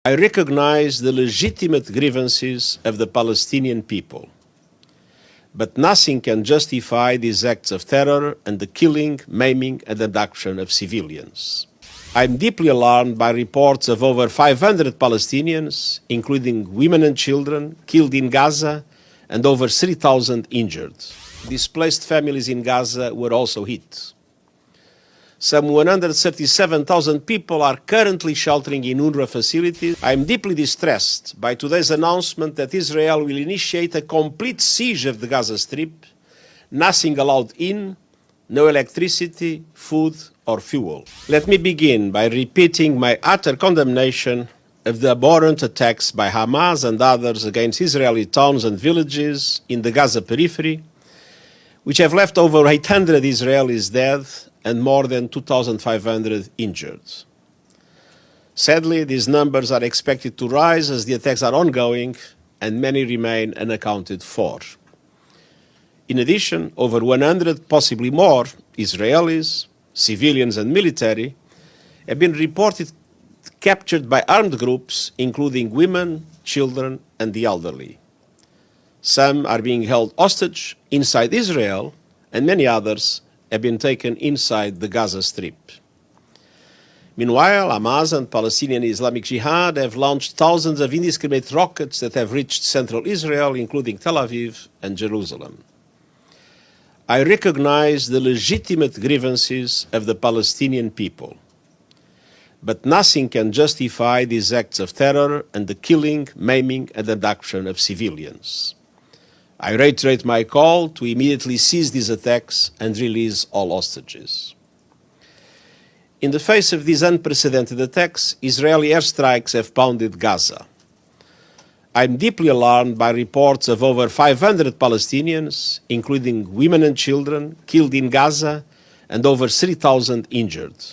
I recognize the legitimate grievances of the Palestinian people, but nothing can justify these acts of terror and the killing, maiming, and abduction of civilians. I'm deeply alarmed by reports of over 500 Palestinians, including women and children, killed in Gaza and over 3,000 injured. Displaced families in Gaza were also hit. Some 137,000 people are currently sheltering in UNRWA facilities. I am deeply distressed by today's announcement that Israel will initiate a complete siege of the Gaza Strip, nothing allowed in, no electricity, food, or fuel. Let me begin by repeating my utter condemnation of the abhorrent attacks by Hamas and others against Israeli towns and villages in the Gaza periphery, which have left over 800 Israelis dead and more than 2,500 injured. Sadly, these numbers are expected to rise as the attacks are ongoing and many remain unaccounted for. In addition, over 100, possibly more, Israelis, civilians and military, have been reported captured by armed groups, including women, children, and the elderly. Some are being held hostage inside Israel, and many others have been taken inside the Gaza Strip. Meanwhile, Hamas and Palestinian Islamic Jihad have launched thousands of indiscriminate rockets that have reached central Israel, including Tel Aviv and Jerusalem. I recognize the legitimate grievances of the Palestinian people, but nothing can justify these acts of terror and the killing, maiming, and abduction of civilians. I reiterate my call to immediately cease these attacks and release all hostages. In the face of these unprecedented attacks, Israeli airstrikes have pounded Gaza. I am deeply alarmed by reports of over 500 Palestinians, including women and children, killed in Gaza and over 3,000 injured.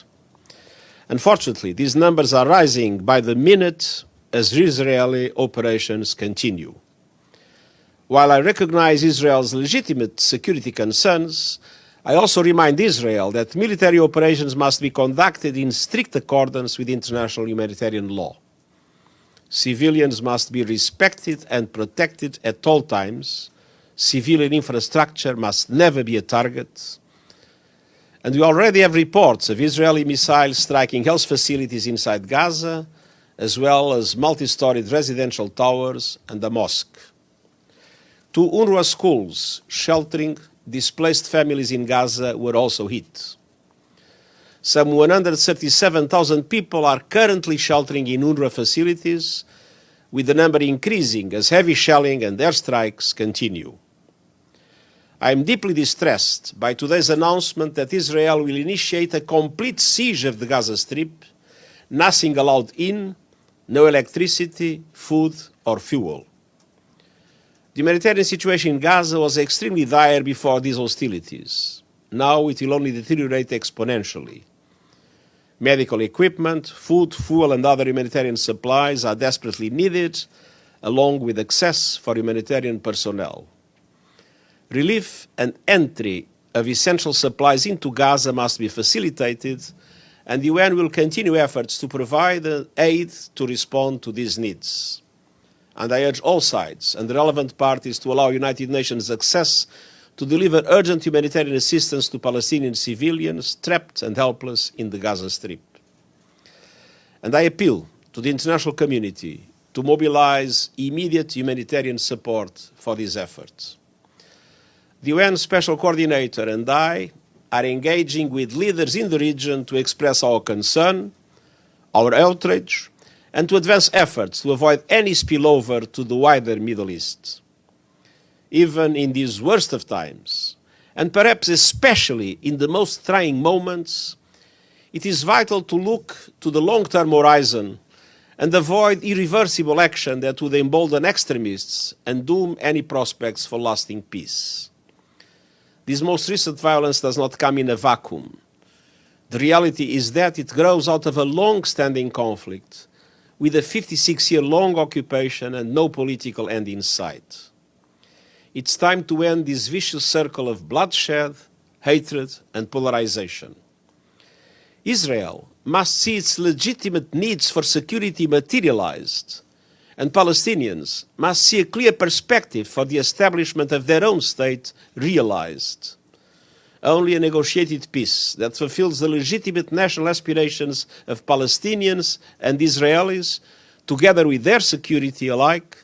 Unfortunately, these numbers are rising by the minute as Israeli operations continue. While I recognize Israel's legitimate security concerns, I also remind Israel that military operations must be conducted in strict accordance with international humanitarian law. Civilians must be respected and protected at all times. Civilian infrastructure must never be a target. And we already have reports of Israeli missiles striking health facilities inside Gaza, as well as multi-storied residential towers and a mosque. Two UNRWA schools sheltering displaced families in Gaza were also hit. Some 137,000 people are currently sheltering in UNRWA facilities, with the number increasing as heavy shelling and airstrikes continue. I am deeply distressed by today's announcement that Israel will initiate a complete siege of the Gaza Strip, nothing allowed in, no electricity, food, or fuel. The humanitarian situation in Gaza was extremely dire before these hostilities. Now it will only deteriorate exponentially. Medical equipment, food, fuel, and other humanitarian supplies are desperately needed, along with access for humanitarian personnel. Relief and entry of essential supplies into Gaza must be facilitated, and the UN will continue efforts to provide aid to respond to these needs. And I urge all sides and the relevant parties to allow United Nations access to deliver urgent humanitarian assistance to Palestinian civilians trapped and helpless in the Gaza Strip. And I appeal to the international community to mobilize immediate humanitarian support for these efforts. The UN Special Coordinator and I are engaging with leaders in the region to express our concern, our outrage, and to advance efforts to avoid any spillover to the wider Middle East. Even in these worst of times, and perhaps especially in the most trying moments, it is vital to look to the long-term horizon and avoid irreversible action that would embolden extremists and doom any prospects for lasting peace. This most recent violence does not come in a vacuum. The reality is that it grows out of a long-standing conflict with a 56-year-long occupation and no political end in sight. It's time to end this vicious circle of bloodshed, hatred, and polarization. Israel must see its legitimate needs for security materialized, and Palestinians must see a clear perspective for the establishment of their own state realized. Only a negotiated peace that fulfills the legitimate national aspirations of Palestinians and Israelis, together with their security alike,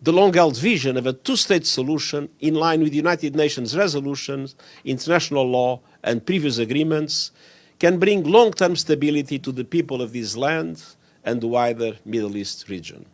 the long-held vision of a two-state solution in line with United Nations resolutions, international law, and previous agreements, can bring long-term stability to the people of this land and the wider Middle East region.